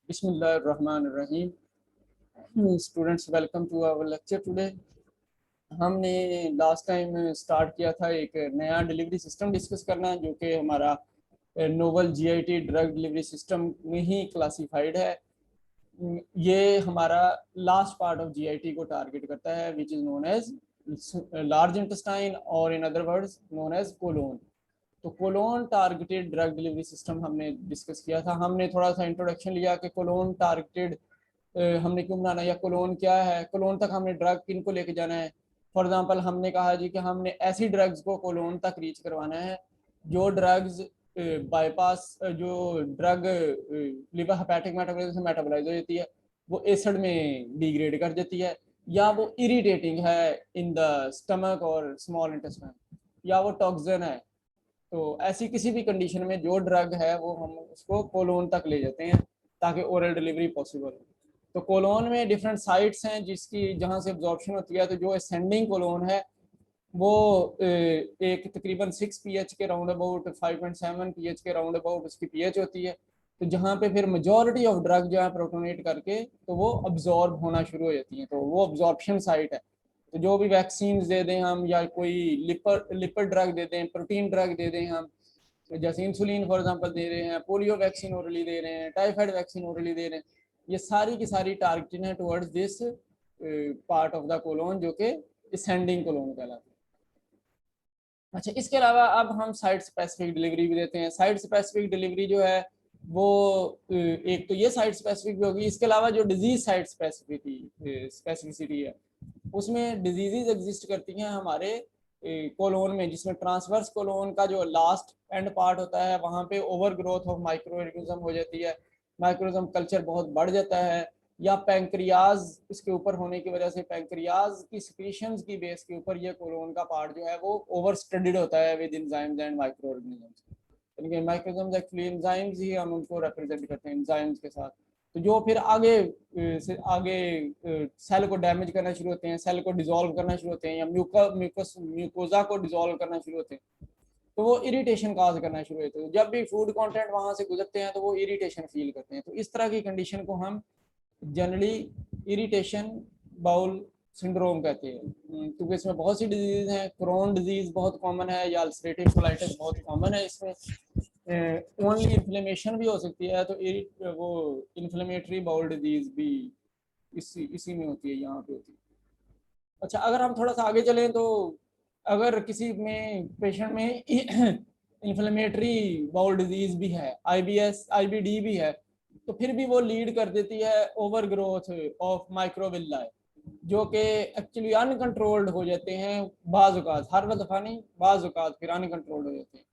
बिस्मिल्लाहिर्रहमानिर्रहीम। Students, welcome to our lecture today. हमने last time start किया था एक नया डिलीवरी सिस्टम डिस्कस करना, जो कि हमारा novel GIT drug delivery system में ही क्लासिफाइड है। ये हमारा लास्ट पार्ट ऑफ जीआईटी को टारगेट करता है, which is known as large intestine, और in other words known as colon. तो colon targeted drug delivery system हमने डिस्कस किया था। हमने थोड़ा सा इंट्रोडक्शन लिया कि कोलोन टारगेटेड हमने क्यों बनाना, या कोलोन क्या है, कोलोन तक हमने ड्रग किन को लेके जाना है। फॉर एग्जांपल हमने कहा जी कि हमने ऐसी ड्रग्स को कोलोन तक रीच करवाना है जो ड्रग्स बाईपास, जो ड्रग लिवर हेपेटिक मेटाबॉलिज्म से मेटाबोलाइज हो जाती है, वो एसिड में डिग्रेड कर देती है, या वो इरिटेटिंग है इन द स्टमक और स्मॉल इंटेस्टाइन, या वो टॉक्सिन है। तो ऐसी किसी भी कंडीशन में जो ड्रग है वो हम उसको कोलोन तक ले जाते हैं ताकि ओरल डिलीवरी पॉसिबल हो। तो कोलोन में डिफरेंट साइट्स हैं जिसकी जहाँ से एब्जॉर्प्शन होती है। तो जो असेंडिंग कोलोन है वो एक तकरीबन 6 पीएच के राउंड अबाउट 5.7 पीएच के राउंड अबाउट उसकी पीएच होती है। तो जहाँ पे फिर मेजॉरिटी ऑफ ड्रग जो है प्रोटोनेट करके तो वो अब्जॉर्ब होना शुरू हो जाती हैं, तो वो अब्जॉर्प्शन साइट है। तो जो भी वैक्सीन दे दें हम, या कोई लिपिड ड्रग दे दें, प्रोटीन ड्रग दे दें हम, जैसे इंसुलिन फॉर एग्जांपल दे रहे हैं, पोलियो वैक्सीन ओरली दे रहे हैं, टाइफाइड वैक्सीन ओरली दे रहे हैं, ये सारी की सारी टारगेटेड है towards this part of the colon, जो कि असेंडिंग कोलोन कहलाता है। अच्छा, इसके अलावा अब हम साइट स्पेसिफिक डिलीवरी भी देते हैं। साइट स्पेसिफिक डिलीवरी जो है वो एक तो ये साइट स्पेसिफिक भी होगी, इसके अलावा जो डिजीज साइट स्पेसिफिसिटी है उसमें डिजीजेज एग्जिस्ट करती हैं हमारे कोलोन में, जिसमें ट्रांसवर्स कोलोन का जो लास्ट एंड पार्ट होता है वहाँ पे over growth of micro organism हो जाती है, माइक्रोजम कल्चर बहुत बढ़ जाता है, या पैंक्रियाज इसके ऊपर होने की वजह से पैंक्रियाज की सिक्रीशंस की बेस के ऊपर ये कोलोन का पार्ट जो है वो ओवर स्टडीड होता है with enzymes and micro organisms. यानी माइक्रोजम्स एक्चुअली एंजाइम्स ही हम उनको रिप्रेजेंट करते हैं एंजाइम्स के साथ। तो जो फिर आगे से आगे सेल को डैमेज करना शुरू होते हैं, सेल को डिसॉल्व करना शुरू होते हैं, या म्यूकोजा को डिसॉल्व करना शुरू होते हैं, तो वो इरिटेशन काज करना शुरू होते हैं। जब भी फूड कंटेंट वहां से गुजरते हैं तो वो इरिटेशन फील करते हैं। तो इस तरह की कंडीशन को हम जनरली इरिटेशन बाउल सिंड्रोम कहते हैं, क्योंकि इसमें बहुत सी डिजीज हैं। क्रोन डिजीज बहुत कॉमन है, या अल्सरेटिव कोलाइटिस बहुत कॉमन है। इसमें ओनली इन्फ्लेमेशन भी हो सकती है, तो वो इन्फ्लेमेटरी बाउल डिजीज भी इसी में होती है, यहाँ पे होती है। अच्छा, अगर हम थोड़ा सा आगे चलें तो अगर किसी में पेशेंट में इन्फ्लेमेटरी बाउल डिजीज भी है, आईबीएस आईबीडी भी है, तो फिर भी वो लीड कर देती है ओवर ग्रोथ ऑफ माइक्रोविल्ला, जो कि एक्चुअली अनकंट्रोल्ड हो जाते हैं बाज़-औक़ात, हर दफ़ा नहीं, बाज़-औक़ात फिर अनकंट्रोल्ड हो जाते हैं।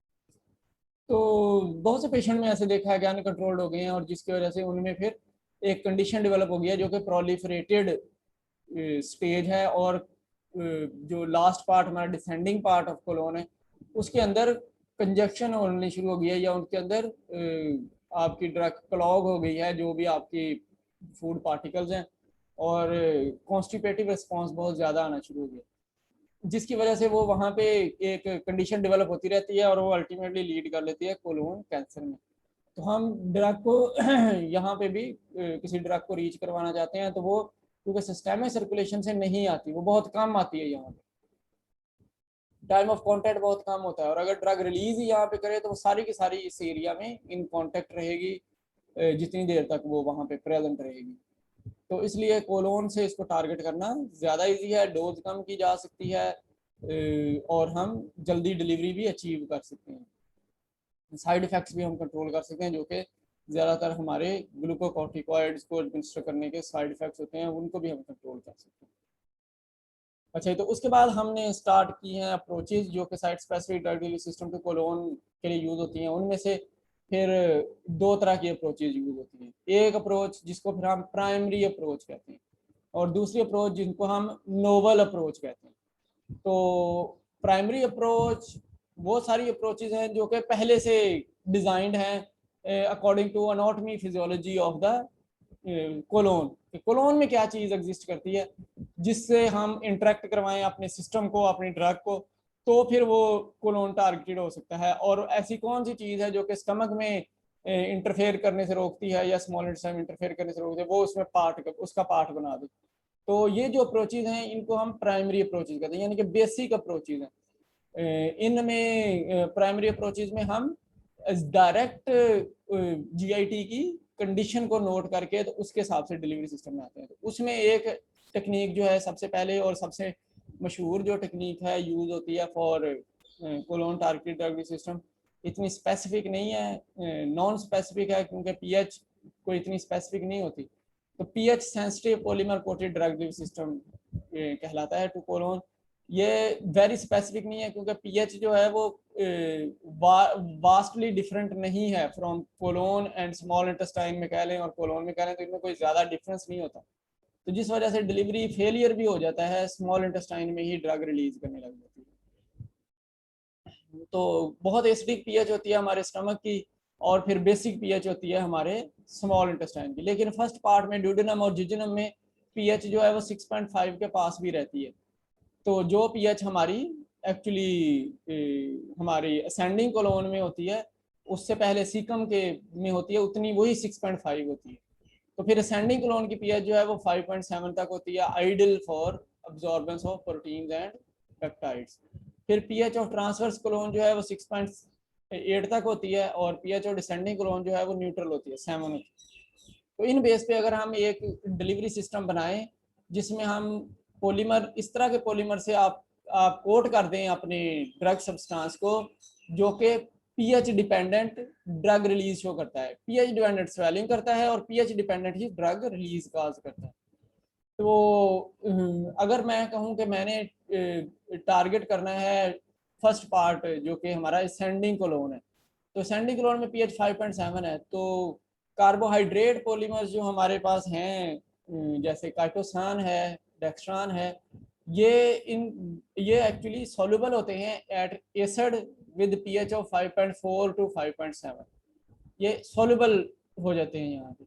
तो बहुत से पेशेंट में ऐसे देखा है कि अनकंट्रोल्ड हो गए हैं, और जिसकी वजह से उनमें फिर एक कंडीशन डेवलप हो गई है जो कि प्रोलिफरेटेड स्टेज है, और जो लास्ट पार्ट हमारा डिसेंडिंग पार्ट ऑफ कोलोन है उसके अंदर कंजक्शन होने शुरू हो गई है, या उनके अंदर आपकी ड्रग क्लॉग हो गई है, जो भी आपकी फूड पार्टिकल्स हैं, और कॉन्स्टिपेटिव रिस्पॉन्स बहुत ज़्यादा आना शुरू हो गया, जिसकी वजह से वो वहाँ पे एक कंडीशन डेवलप होती रहती है और वो अल्टीमेटली लीड कर लेती है कोलोन कैंसर में। तो हम ड्रग को यहाँ पे भी किसी ड्रग को रीच करवाना चाहते हैं, तो वो क्योंकि सिस्टमिक सर्कुलेशन से नहीं आती, वो बहुत कम आती है, यहाँ पे टाइम ऑफ कांटेक्ट बहुत कम होता है, और अगर ड्रग रिलीज ही यहाँ पे करे तो वो सारी की सारी इस एरिया में इन कांटेक्ट रहेगी जितनी देर तक वो वहाँ पे प्रेजेंट रहेगी। तो इसलिए कोलोन से इसको टारगेट करना ज़्यादा इजी है, डोज कम की जा सकती है, और हम जल्दी डिलीवरी भी अचीव कर सकते हैं। साइड इफ़ेक्ट्स भी हम कंट्रोल कर सकते हैं, जो कि ज़्यादातर हमारे ग्लूकोकॉर्टिकॉइड्स को एडमिनिस्टर करने के साइड इफ़ेक्ट्स होते हैं, उनको भी हम कंट्रोल कर सकते हैं। अच्छा, तो उसके बाद हमने स्टार्ट की हैं अप्रोचेज जो कि site specific drug delivery system के कोलोन के लिए यूज़ होती हैं। उनमें से फिर दो तरह की अप्रोचेज यूज़ होती हैं। एक अप्रोच जिसको फिर हम प्राइमरी अप्रोच कहते हैं, और दूसरी अप्रोच जिनको हम नोवल अप्रोच कहते हैं। तो प्राइमरी अप्रोच वो सारी अप्रोचेज हैं जो कि पहले से डिज़ाइंड हैं according to anatomy physiology of the colon. Colon में क्या चीज़ एग्जिस्ट करती है जिससे हम इंटरेक्ट करवाएं अपने सिस्टम को, अपनी ड्रग को, तो फिर वो कोलोन टारगेटेड हो सकता है। और ऐसी कौन सी चीज़ है जो कि स्टमक में इंटरफेयर करने से रोकती है या स्मॉल इंटेस्टाइन इंटरफेयर करने से रोकती है, वो उसमें उसका पार्ट बना दे। तो ये जो अप्रोचेज हैं इनको हम प्राइमरी अप्रोचेज कहते हैं, यानी कि बेसिक अप्रोचेज हैं। इनमें प्राइमरी अप्रोचेज में हम डायरेक्ट जीआईटी की कंडीशन को नोट करके तो उसके हिसाब से डिलीवरी सिस्टम में आते हैं। तो उसमें एक टेक्निक जो है सबसे पहले और सबसे मशहूर जो टेक्निक है यूज होती है for colon targeted delivery system, इतनी स्पेसिफिक नहीं है, नॉन स्पेसिफिक है क्योंकि पीएच कोई इतनी स्पेसिफिक नहीं होती। तो pH sensitive polymer coated drug delivery system कहलाता है टू कोलोन। ये वेरी स्पेसिफिक नहीं है क्योंकि पीएच जो है वो वास्टली डिफरेंट नहीं है from colon and small intestine में कह लें और कोलोन में कह लें, तो इनमें कोई ज़्यादा डिफरेंस नहीं होता। तो जिस वजह से डिलीवरी फेलियर भी हो जाता है, स्मॉल इंटेस्टाइन में ही ड्रग रिलीज करने लग जाती है। तो बहुत एसिडिक पीएच होती है हमारे स्टमक की और फिर बेसिक पीएच होती है हमारे स्मॉल इंटेस्टाइन की। लेकिन फर्स्ट पार्ट में ड्यूडेनम और जिजनम में पीएच जो है वो 6.5 के पास भी रहती है। तो जो पीएच हमारी एक्चुअली हमारी असेंडिंग कोलोन में होती है उससे पहले सीकम के में होती है उतनी वही 6.5 होती है। तो फिर असेंडिंग कोलोन की पीएच जो है वो 5.7 तक होती है, ideal for absorbance of proteins and peptides. फिर पीएच ऑफ ट्रांसवर्स कोलोन जो है वो 6.8 तक होती है और पीएच ऑफ डिसेंडिंग कोलोन जो है वो न्यूट्रल होती है, 7 होती है। तो इन बेस पे अगर हम एक डिलीवरी सिस्टम बनाएं जिसमें हम पॉलीमर, इस तरह के पॉलीमर से आप कोट कर दें अपने ड्रग सब्सटेंस को जो कि pH dependent drug release show करता है, पीएच डिपेंडेंट स्वेलिंग करता है और पीएच डिपेंडेंट ही ड्रग रिलीज काज करता है। तो अगर मैं कहूं कि मैंने टारगेट करना है फर्स्ट पार्ट जो कि हमारा असेंडिंग कोलोन है, तो असेंडिंग कोलोन में पीएच 5.7 है। तो कार्बोहाइड्रेट पॉलीमर्स जो हमारे पास हैं जैसे काइटोसान है, डेक्स्ट्रान है, ये एक्चुअली सॉल्युबल होते हैं at acid with pH of 5.4 to 5.7, ये सॉल्युबल हो जाते हैं यहाँ पे।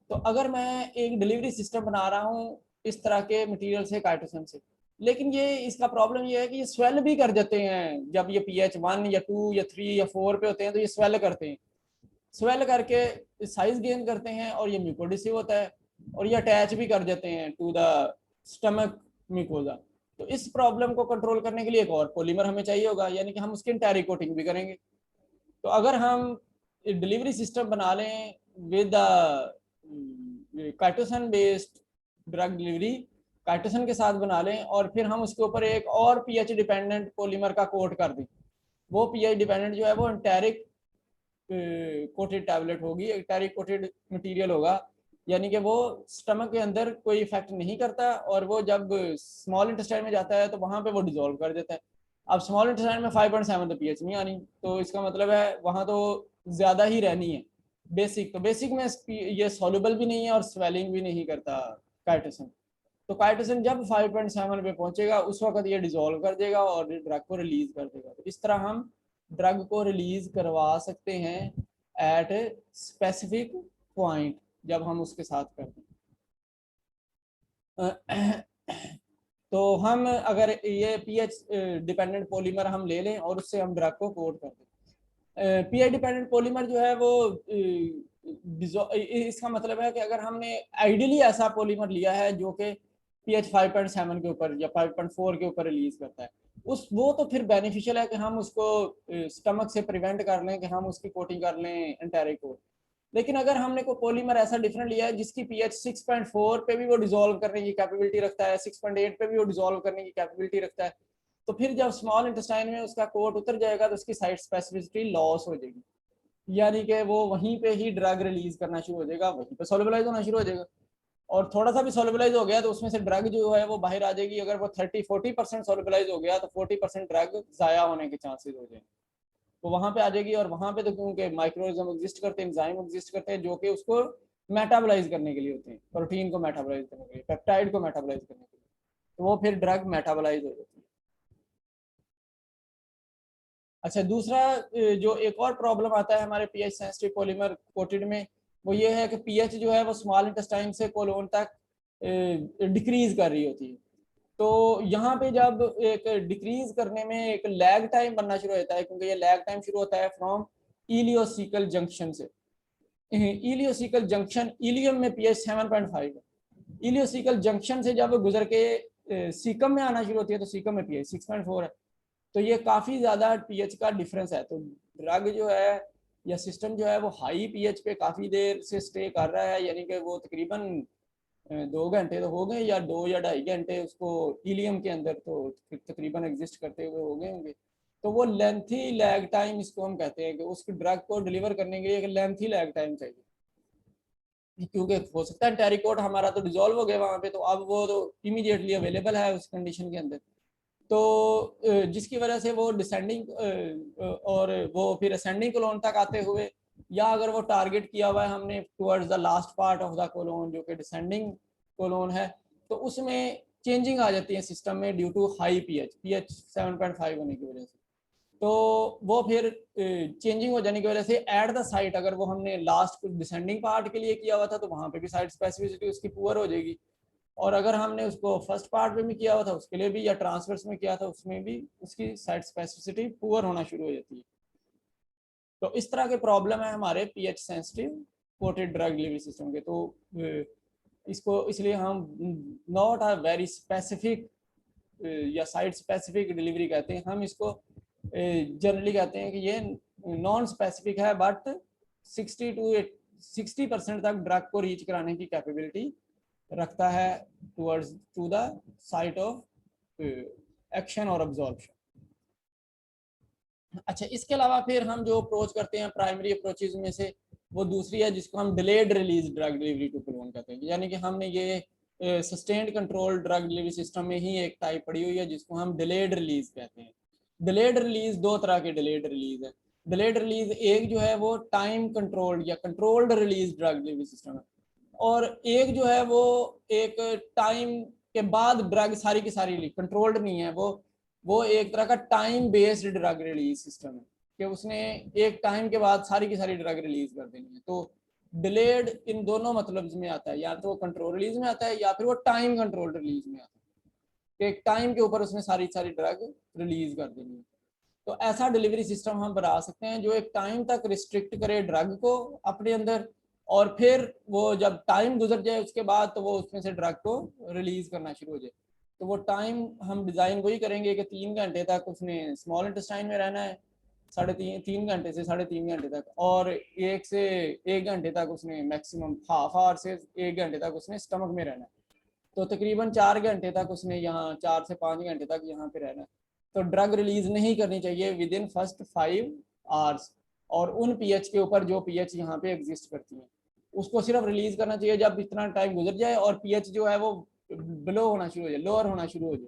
तो अगर मैं एक डिलीवरी सिस्टम बना रहा हूँ इस तरह के मटेरियल से, काइटोसन से, लेकिन ये इसका प्रॉब्लम ये है कि ये स्वेल भी कर जाते हैं जब ये पीएच 1 या 2 या 3 या 4 पे होते हैं, तो ये स्वेल करते हैं, स्वेल करके साइज गेन करते हैं और ये म्यूकोडिसिव होता है और ये अटैच भी कर जाते हैं टू द स्टमक म्यूकोजा। तो इस प्रॉब्लम को कंट्रोल करने के लिए एक और पॉलीमर हमें चाहिए होगा, यानी कि हम उसकी एंटायरी कोटिंग भी करेंगे। तो अगर हम डिलीवरी सिस्टम बना लें with chitosan based drug delivery, chitosan के साथ बना लें और फिर हम उसके ऊपर एक और पीएच डिपेंडेंट पॉलीमर का कोट कर दें, वो पीएच डिपेंडेंट जो है वो एंटेरिक कोटेड टैबलेट होगी, एंटेरिक कोटेड मटेरियल होगा, यानी कि वो स्टमक के अंदर कोई इफेक्ट नहीं करता और वो जब स्मॉल इंटेस्टाइन में जाता है तो वहां पे वो डिसॉल्व कर देता है। अब स्मॉल इंटेस्टाइन में 5.7 तो पीएच नहीं आनी, तो इसका मतलब है वहां तो ज्यादा ही रहनी है। बेसिक तो बेसिक में ये सॉल्युबल भी नहीं है और स्वेलिंग भी नहीं करता काइटोसन। तो काइटोसन जब 5.7 पे पहुंचेगा उस वक्त ये डिसॉल्व कर देगा और ड्रग को रिलीज कर देगा। तो इस तरह हम ड्रग को रिलीज करवा सकते हैं एट स्पेसिफिक पॉइंट जब हम उसके साथ करते हैं। तो हम अगर ये पीएच डिपेंडेंट पॉलीमर हम ले लें और उससे हम ड्रग को कोट कर दें, पीएच डिपेंडेंट पॉलीमर जो है वो इसका मतलब है कि अगर हमने आइडियली ऐसा पॉलीमर लिया है जो कि पीएच 5.7 के ऊपर या 5.4 के ऊपर रिलीज करता है, उस वो तो फिर बेनिफिशियल है कि हम उसको स्टमक से प्रिवेंट कर लें कि हम उसकी कोटिंग कर लें एंटेरिक कोट। लेकिन अगर हमने कोई पॉलीमर ऐसा डिफरेंट लिया है जिसकी पीएच 6.4 पे भी वो डिसॉल्व करने की कैपेबिलिटी रखता है, 6.8 पे भी वो डिसॉल्व करने की कैपेबिलिटी रखता है, तो फिर जब स्मॉल इंटेस्टाइन में उसका कोट उतर जाएगा तो उसकी साइट स्पेसिफिसिटी लॉस हो जाएगी, यानी कि वो वहीं पे ही ड्रग रिलीज करना शुरू हो जाएगा, वहीं पे सोलबलाइज होना शुरू हो जाएगा। और थोड़ा सा भी सोलबलाइज हो गया तो उसमें से ड्रग जो है वो बाहर आ जाएगी। अगर वो 30-40% सोलबलाइज हो गया तो 40% ड्रग जाया होने के चांसेस हो जाएंगे, तो वहां पे आ जाएगी। और वहां पे तो क्योंकि माइक्रोऑर्गेनिज्म एग्जिस्ट करते हैं, एंजाइम एग्जिस्ट करते हैं जो कि उसको मेटाबोलाइज करने के लिए होते हैं, प्रोटीन को मेटाबोलाइज करने के लिए, पेप्टाइड को मेटाबोलाइज करने के लिए, तो वो फिर ड्रग मेटाबोलाइज हो जाती है। अच्छा, दूसरा जो एक और प्रॉब्लम आता है हमारे पीएच सेंसिटिव पॉलीमर कोटेड में, वो ये है कि पीएच जो है वो स्मॉल इंटेस्टाइन से कोलोन तक डिक्रीज कर रही होती है। तो यहाँ पे जब एक डिक्रीज करने में एक लैग टाइम बनना शुरू होता है, क्योंकि ये लैग टाइम शुरू होता है फ्रॉम इलियोसिकल जंक्शन से। इलियोसिकल जंक्शन, इलियम में पीएच 7.5 है, इलियोसिकल जंक्शन से जब गुजर के सीकम में आना शुरू होती है तो सीकम में पीएच 6.4 है। तो ये काफ़ी ज़्यादा पीएच का डिफरेंस है। तो ड्रग जो है या सिस्टम जो है वो हाई पीएच पे काफ़ी देर से स्टे कर रहा है, यानी कि वो तकरीबन 2 घंटे तो हो गए, या 2 या 2.5 घंटे उसको हीलियम के अंदर तो तकरीबन एग्जिस्ट करते हुए हो गए होंगे। तो वो लेंथी लैग टाइम इसको हम कहते हैं कि उस ड्रग को डिलीवर करने के लिए एक लेंथी लैग टाइम चाहिए, क्योंकि हो सकता है टेरिकोट हमारा तो डिजोल्व हो गया वहाँ पे, तो अब वो तो इमीडिएटली अवेलेबल है उस कंडीशन के अंदर। तो जिसकी वजह से वो डिसेंडिंग और वो फिर असेंडिंग कोलोन तक आते हुए, या अगर वो टारगेट किया हुआ है हमने towards the last part of the colon जो कि डिसेंडिंग कोलोन है, तो उसमें चेंजिंग आ जाती है सिस्टम में ड्यू टू हाई पीएच 7.5 होने की वजह से। तो वो फिर चेंजिंग हो जाने की वजह से एट द साइट, अगर वो हमने लास्ट डिसेंडिंग पार्ट के लिए किया हुआ था तो वहाँ पे भी साइट स्पेसिफिसिटी उसकी पुअर हो जाएगी, और अगर हमने उसको फर्स्ट पार्ट में भी किया हुआ था उसके लिए भी, या ट्रांसवर्स में किया था उसमें भी उसकी साइट स्पेसिफिसिटी पुअर होना शुरू हो जाती है। तो इस तरह के प्रॉब्लम है हमारे pH sensitive coated drug delivery system के। तो इसको इसलिए हम नॉट अ वेरी स्पेसिफिक या साइट स्पेसिफिक डिलीवरी कहते हैं, हम इसको जनरली कहते हैं कि ये नॉन स्पेसिफिक है, बट 60% तक ड्रग को रीच कराने की कैपेबिलिटी रखता है towards to the site of action और अब्जॉर्प्शन। अच्छा, इसके अलावा फिर हम जो अप्रोच करते हैं प्राइमरी अप्रोचेज में से, वो दूसरी है जिसको हम delayed release drug delivery to colon कहते हैं, यानी कि हमने ये sustained control drug delivery system में ही एक टाइप पड़ी हुई है जिसको हम डिलेड रिलीज कहते हैं। डिलेड रिलीज, दो तरह के डिलेड रिलीज है। डिलेड रिलीज एक जो है वो टाइम कंट्रोल्ड या controlled release drug delivery system है, और एक जो है वो एक टाइम के बाद ड्रग सारी की सारी कंट्रोल्ड नहीं है, वो एक तरह का time based drug release system है कि उसने एक टाइम के बाद सारी की सारी ड्रग रिलीज कर देनी है। तो डिलेड इन दोनों मतलब में आता है, या तो वो कंट्रोल रिलीज में आता है या फिर वो टाइम कंट्रोल रिलीज में आता है कि एक टाइम के ऊपर उसने सारी सारी ड्रग रिलीज कर देनी है। तो ऐसा डिलीवरी सिस्टम हम बना सकते हैं जो एक टाइम तक रिस्ट्रिक्ट करे ड्रग को अपने अंदर, और फिर वो जब टाइम गुजर जाए उसके बाद तो वो उसमें से ड्रग को रिलीज करना शुरू हो जाए। तो वो टाइम हम डिज़ाइन वही करेंगे कि 3 घंटे तक उसने स्मॉल इंटेस्टाइन में रहना है, 3.5 घंटे से 3.5 घंटे तक, और 1 से 1 घंटे तक उसने मैक्सिमम हाफ आवर से 1 घंटे तक उसने स्टमक में रहना है। तो तकरीबन 4 घंटे तक उसने यहाँ 4 से 5 घंटे तक यहाँ पे रहना है। तो ड्रग रिलीज नहीं करनी चाहिए विद इन फर्स्ट 5 आवर्स, और उन पीएच के ऊपर जो पीएच यहाँ पे एग्जिस्ट करती हैं उसको सिर्फ रिलीज करना चाहिए जब इतना टाइम गुजर जाए और पीएच जो है वो बिलो होना शुरू हो जाए, लोअर होना शुरू हो जाए,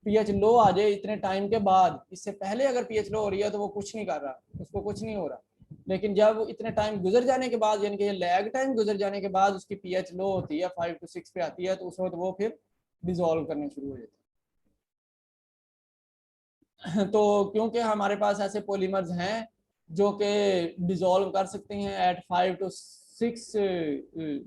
पीएच लो आ जाए इतने टाइम के बाद। इससे पहले अगर पीएच लो हो रही है तो वो कुछ नहीं कर रहा, उसको कुछ नहीं हो रहा, लेकिन जब इतने टाइम गुजर जाने के बाद, यानी कि लैग टाइम गुजर जाने के बाद उसकी पीएच लो होती है 5 to 6 पे आती है, तो उस वक्त वो फिर डिजोल्व करने शुरू हो जाती है। तो क्योंकि हमारे पास ऐसे पॉलीमर्स हैं जो कि डिजोल्व कर सकते हैं एट 5 to 6,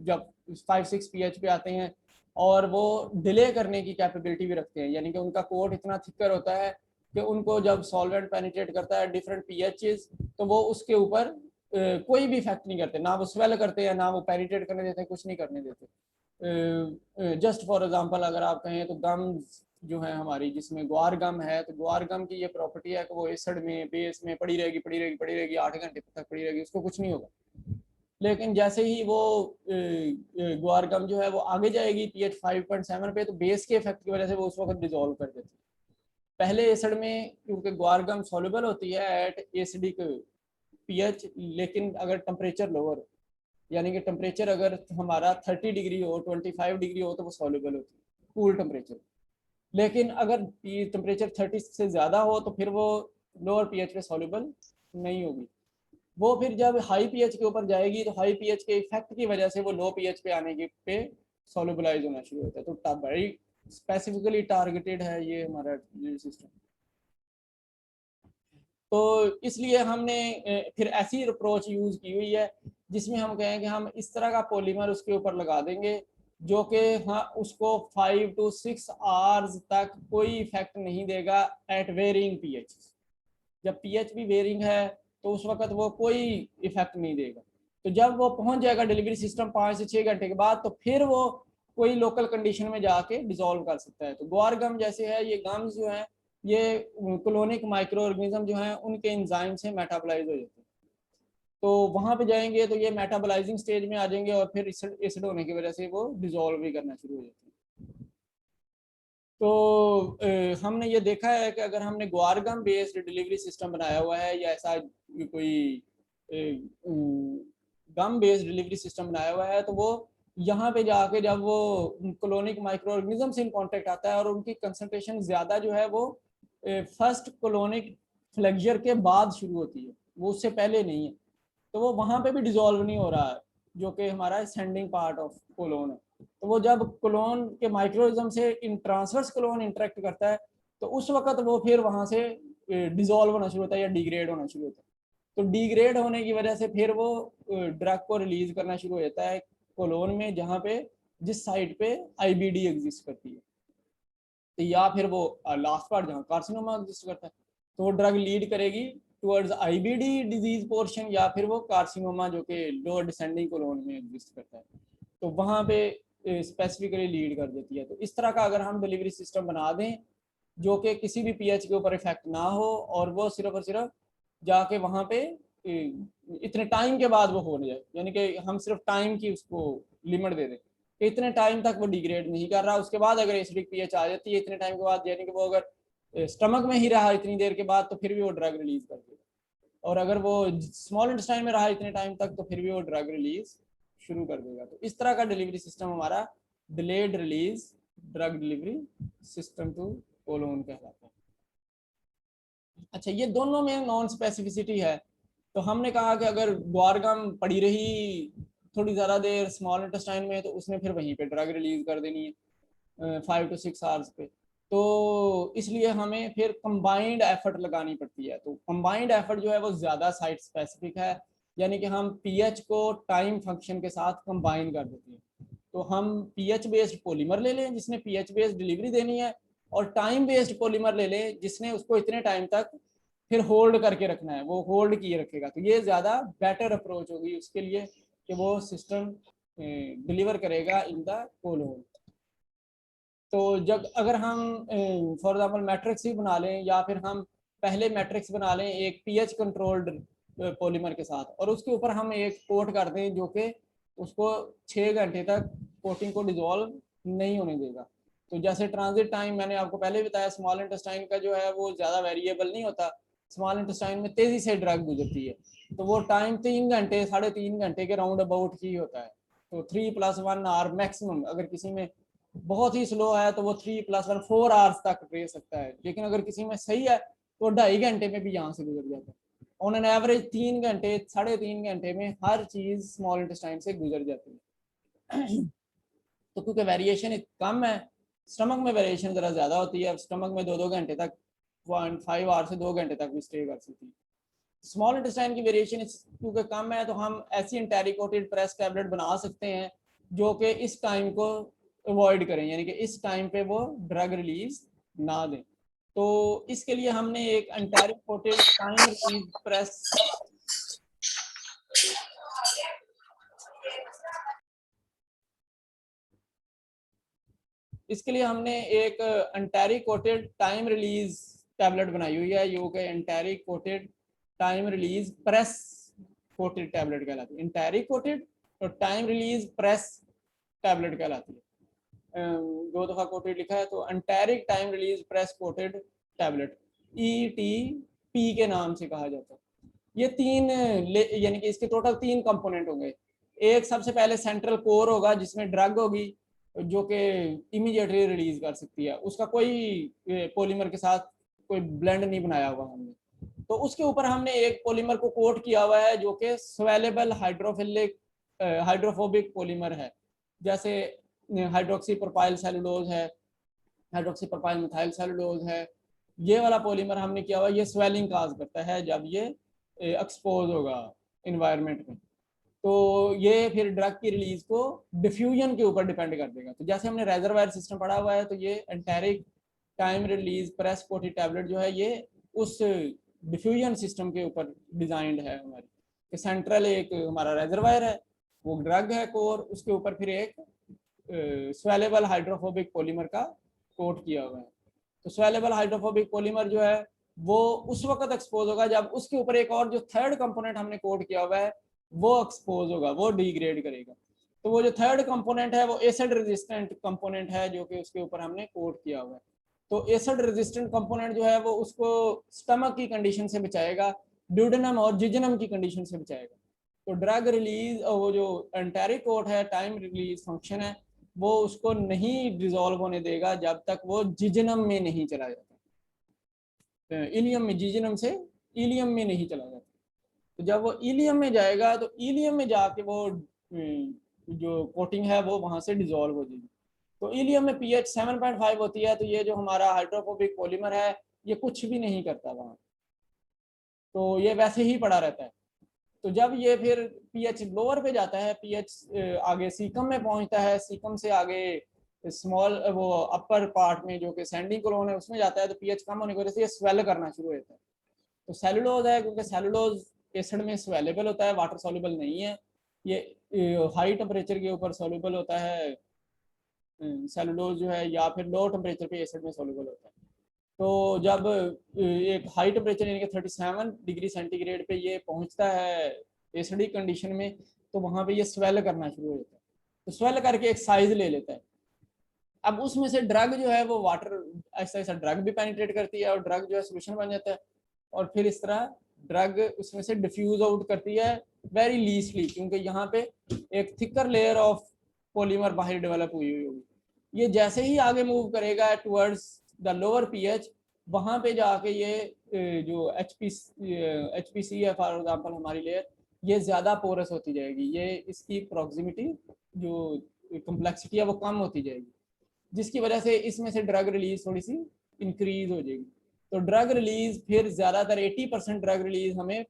जब 5-6 पीएच पे आते हैं, और वो डिले करने की कैपेबिलिटी भी रखते हैं, यानी कि उनका कोट इतना थिकर होता है कि उनको जब सॉल्वेंट पेनिट्रेट करता है डिफरेंट पीएचेस, तो वो उसके ऊपर कोई भी इफेक्ट नहीं करते, ना वो स्वेल करते हैं ना वो पेनिट्रेट करने देते हैं, कुछ नहीं करने देते। जस्ट फॉर एग्जांपल अगर आप कहें तो गम्स जो है हमारी, जिसमें ग्वार गम है, तो ग्वार गम की ये प्रॉपर्टी है कि वो एसिड में बेस में पड़ी रहेगी पड़ी रहेगी पड़ी रहेगी 8 घंटे तक पड़ी रहेगी, उसको कुछ नहीं होगा। लेकिन जैसे ही वो ग्वार गम जो है वो आगे जाएगी पीएच 5.7 पे, तो बेस के इफेक्ट की वजह से वो उस वक्त डिजोल्व कर देती है। पहले एसिड में क्योंकि ग्वार गम सॉल्युबल होती है एट एसिडिक पीएच, लेकिन अगर टेम्परेचर लोअर, यानी कि टेम्परेचर अगर हमारा 30 डिग्री हो 25 डिग्री हो तो वो सॉल्युबल होती है कूल टेम्परेचर। लेकिन अगर टेम्परेचर 30 से ज़्यादा हो तो फिर वो लोअर पीएच पे सॉल्युबल नहीं होगी। वो फिर जब हाई पीएच के ऊपर जाएगी तो हाई पीएच के इफेक्ट की वजह से वो लो पीएच पे आने के पे सॉल्युबलाइज होना शुरू होता है। तो बड़ी स्पेसिफिकली टारगेटेड है ये हमारा सिस्टम। तो इसलिए हमने फिर ऐसी अप्रोच यूज की हुई है जिसमें हम कहें कि हम इस तरह का पॉलीमर उसके ऊपर लगा देंगे जो कि हाँ उसको 5 to 6 आवर्स तक कोई इफेक्ट नहीं देगा एट वेरिंग पीएच। जब पीएच भी वेरिंग है तो उस वक्त वो कोई इफेक्ट नहीं देगा। तो जब वो पहुंच जाएगा डिलीवरी सिस्टम 5 से 6 घंटे के बाद, तो फिर वो कोई लोकल कंडीशन में जाके डिसॉल्व कर सकता है। तो ग्वार गम जैसे है, ये गम्स जो है ये कोलोनिक माइक्रो ऑर्गेनिज्म जो है उनके एंजाइम से मेटाबोलाइज हो जाते हैं। तो वहां पे जाएंगे तो ये मेटाबोलाइजिंग स्टेज में आ जाएंगे और फिर एसिड होने की वजह से वो डिसॉल्व भी करना शुरू हो जाते हैं। तो हमने ये देखा है कि अगर हमने ग्वारगम बेस्ड डिलीवरी सिस्टम बनाया हुआ है या ऐसा कोई गम बेस्ड डिलीवरी सिस्टम बनाया हुआ है, तो वो यहाँ पे जाके जब वो कोलोनिक माइक्रो ऑर्गेनिज्म से इन कांटेक्ट आता है और उनकी कंसंट्रेशन ज़्यादा जो है वो फर्स्ट कोलोनिक फ्लेक्चर के बाद शुरू होती है, वो उससे पहले नहीं है, तो वो वहाँ पे भी डिसॉल्व नहीं हो रहा है, जो कि हमारा सेंडिंग पार्ट ऑफ कोलोन है। तो वो जब कोलोन के माइक्रोइज्म से इन ट्रांसवर्स कोलोन इंटरेक्ट करता है, तो उस वक्त वो फिर वहाँ से डिसॉल्व होना शुरू होता है या डिग्रेड होना शुरू होता है। तो डिग्रेड होने की वजह से फिर वो ड्रग को रिलीज करना शुरू हो जाता है कोलोन में, जहाँ पे जिस साइड पे आईबीडी एग्जिस्ट करती है, तो या फिर वो लास्ट पार्ट जहाँ कार्सिनोमा एग्जिस्ट करता है, तो वो ड्रग लीड करेगी टुवर्ड्स आईबीडी डिजीज पोर्शन या फिर वो कार्सिनोमा जो कि लोअर डिसेंडिंग कोलोन में एग्जिस्ट करता है, तो वहाँ पे स्पेसिफिकली लीड कर देती है। तो इस तरह का अगर हम डिलीवरी सिस्टम बना दें जो कि किसी भी पीएच के ऊपर इफेक्ट ना हो और वो सिर्फ और सिर्फ जाके वहाँ पे इतने टाइम के बाद वो हो जाए, यानी कि हम सिर्फ टाइम की उसको लिमिट दे दें कि इतने टाइम तक वो डिग्रेड नहीं कर रहा, उसके बाद अगर एसिडिक पीएच आ जाती है इतने टाइम के बाद, यानी कि वो अगर स्टमक में ही रहा इतनी देर के बाद तो फिर भी वो ड्रग रिलीज कर देगा, और अगर वो स्मॉल इंटेस्टाइन में रहा इतने टाइम तक तो फिर भी वो ड्रग रिलीज शुरू कर देगा। तो इस तरह का डिलीवरी सिस्टम हमारा delayed release drug delivery system to colon कहलाता है। अच्छा, ये दोनों में नॉन स्पेसिफिसिटी है। तो हमने कहा कि अगर ग्वारगम पड़ी रही थोड़ी ज़्यादा देर स्मॉल इंटेस्टाइन में, तो उसने फिर वहीं पे ड्रग रिलीज कर देनी है 5 to 6 आवर्स पे। तो इसलिए हमें फिर कंबाइंड एफर्ट लगानी पड़ती है। तो कंबाइंड एफर्ट जो है वो ज़्यादा साइट स्पेसिफिक है, यानी कि हम पीएच को टाइम फंक्शन के साथ कंबाइन कर देते हैं। तो हम पीएच बेस्ड पॉलीमर ले लें जिसने पीएच बेस्ड डिलीवरी देनी है, और टाइम बेस्ड पॉलीमर ले लें जिसने उसको इतने टाइम तक फिर होल्ड करके रखना है, वो होल्ड किए रखेगा। तो ये ज़्यादा बेटर अप्रोच होगी उसके लिए कि वो सिस्टम डिलीवर करेगा इन द कोलोन। तो जब अगर हम फॉर एग्जांपल मैट्रिक्स ही बना लें या फिर हम पहले मैट्रिक्स बना लें एक पीएच कंट्रोल्ड पॉलीमर के साथ, और उसके ऊपर हम एक कोट कर दें जो कि उसको 6 घंटे तक कोटिंग को डिजोल्व नहीं होने देगा। तो जैसे ट्रांजिट टाइम मैंने आपको पहले बताया, स्मॉल इंटेस्टाइन का जो है वो ज़्यादा वेरिएबल नहीं होता, स्मॉल इंटेस्टाइन में तेज़ी से ड्रग गुजरती है, तो वो टाइम 3 घंटे 3.5 घंटे के राउंड अबाउट ही होता है। तो 3+1 आवर मैक्सिमम, अगर किसी में बहुत ही स्लो है तो वो 3+1 4 आवर्स तक रह सकता है, लेकिन अगर किसी में सही है तो 2.5 घंटे में भी यहाँ से गुजर जाता है। ऑन एन एवरेज 3 घंटे 3.5 घंटे में हर चीज़ स्मॉल इंटेस्टाइन से गुजर जाती है। तो क्योंकि वेरिएशन कम है, स्टमक में वेरिएशन ज़रा ज़्यादा होती है, स्टमक में 2-2 घंटे तक 1.5 आवर से 2 घंटे तक भी स्टे कर सकती है। स्मॉल इंटेस्टाइन की वेरिएशन क्योंकि कम है, तो हम ऐसी एंटारी कोटेड प्रेस टैबलेट बना सकते हैं जो कि इस टाइम को अवॉइड करें, यानी कि इस टाइम पे वो ड्रग रिलीज ना दें। तो इसके लिए हमने एक enteric coated time release press इसके लिए हमने एक enteric coated time release tablet बनाई हुई है, जो कि enteric coated time release press coated tablet कहलाती है। एंटारी कोटेड और टाइम रिलीज प्रेस टैबलेट कहलाती है। 2 दफा कोटेड लिखा है, तो enteric time release press coated tablet ETP के नाम से कहा जाता है। ये 3 यानी कि इसके टोटल 3 कंपोनेंट होंगे। एक सबसे पहले सेंट्रल कोर होगा जिसमें ड्रग होगी जो कि इमीडिएटली रिलीज कर सकती है, उसका कोई पॉलीमर के साथ कोई ब्लेंड नहीं बनाया हुआ हमने। तो उसके ऊपर हमने एक पॉलीमर को कोट किया हुआ है जो कि स्वेलेबल हाइड्रोफिलिक हाइड्रोफोबिक पॉलीमर है, जैसे हाइड्रोक्सी प्रोपाइल सेलुलोज है, हाइड्रोक्सी प्रोपाइल मिथाइल सेलुलोज है। ये वाला पॉलीमर हमने किया हुआ, ये स्वेलिंग काज करता है जब ये एक्सपोज होगा इन्वायरमेंट में, तो ये फिर ड्रग की रिलीज को डिफ्यूजन के ऊपर डिपेंड कर देगा। तो जैसे हमने रेजरवायर सिस्टम पढ़ा हुआ है, तो ये enteric time release press coated tablet जो है ये उस डिफ्यूजन सिस्टम के ऊपर डिजाइंड है हमारी। कि सेंट्रल एक हमारा रेजर्वायर है, वो ड्रग है कोर, उसके ऊपर फिर एक स्वेलेबल हाइड्रोफोबिक पॉलीमर का कोट किया हुआ है। तो स्वेलेबल हाइड्रोफोबिक पॉलीमर जो है वो उस वक्त एक्सपोज होगा जब उसके ऊपर एक और जो थर्ड कंपोनेंट हमने कोट किया हुआ है वो एक्सपोज होगा, वो डिग्रेड करेगा। तो वो जो थर्ड कंपोनेंट है वो एसिड रेजिस्टेंट कंपोनेंट है जो कि उसके ऊपर हमने कोट किया हुआ है। तो एसिड रेजिस्टेंट कंपोनेंट जो है वो उसको स्टमक की कंडीशन से बचाएगा, ड्यूडेनम और जिजनम की कंडीशन से बचाएगा। तो ड्रग रिलीज, वो जो एंटेरिक कोट है, टाइम रिलीज फंक्शन है, वो उसको नहीं डिसॉल्व होने देगा जब तक वो जिजनम में नहीं चला जाता, इलियम में, जिजनम से इलियम में नहीं चला जाता। तो जब वो इलियम में जाएगा तो इलियम में जाके वो जो कोटिंग है वो वहां से डिसॉल्व हो जाएगी। तो इलियम में पीएच 7.5 होती है, तो ये जो हमारा हाइड्रोफोबिक पॉलीमर है ये कुछ भी नहीं करता वहां, तो ये वैसे ही पड़ा रहता है। तो जब ये फिर पीएच लोअर पे जाता है, पीएच आगे सीकम में पहुंचता है, सीकम से आगे स्मॉल वो अपर पार्ट में जो कि सैंडिंग कोलोन है उसमें जाता है, तो पीएच कम होने की वजह से ये स्वेल करना शुरू होता है। तो सेलुलोज है, क्योंकि सेलुलोज एसिड में स्वेलेबल होता है, वाटर सॉल्युबल नहीं है, ये हाई टेम्परेचर के ऊपर सॉल्युबल होता है सेलुलोज जो है, या फिर लो टेम्परेचर पे एसिड में सॉल्युबल होता है। तो जब एक हाई टेम्परेचर यानी कि 37 डिग्री सेंटीग्रेड पे ये पहुंचता है एसिडिक कंडीशन में, तो वहां पे ये स्वेल करना शुरू हो जाता है। तो स्वेल करके एक साइज ले लेता है। अब उसमें से ड्रग जो है वो वाटर, ऐसा ऐसा ड्रग भी पेनिट्रेट करती है और ड्रग जो है सोल्यूशन बन जाता है, और फिर इस तरह ड्रग उसमें से डिफ्यूज आउट करती है वेरी लीस्टली, क्योंकि यहाँ पे एक थिकर लेयर ऑफ पॉलीमर बाहर डेवलप हुई हुई होगी। ये जैसे ही आगे मूव करेगा टुवर्ड्स द लोअर पीएच, वहां पे जाके ये जो एचपीसी है फॉर एग्जांपल हमारी लेयर, ये ज्यादा पोरस होती जाएगी, ये इसकी प्रॉक्सिमिटी जो कम्प्लेक्सिटी है वो कम होती जाएगी, जिसकी वजह से इसमें से ड्रग रिलीज थोड़ी सी इंक्रीज हो जाएगी। तो ड्रग रिलीज फिर ज्यादातर 80% ड्रग रिलीज हमें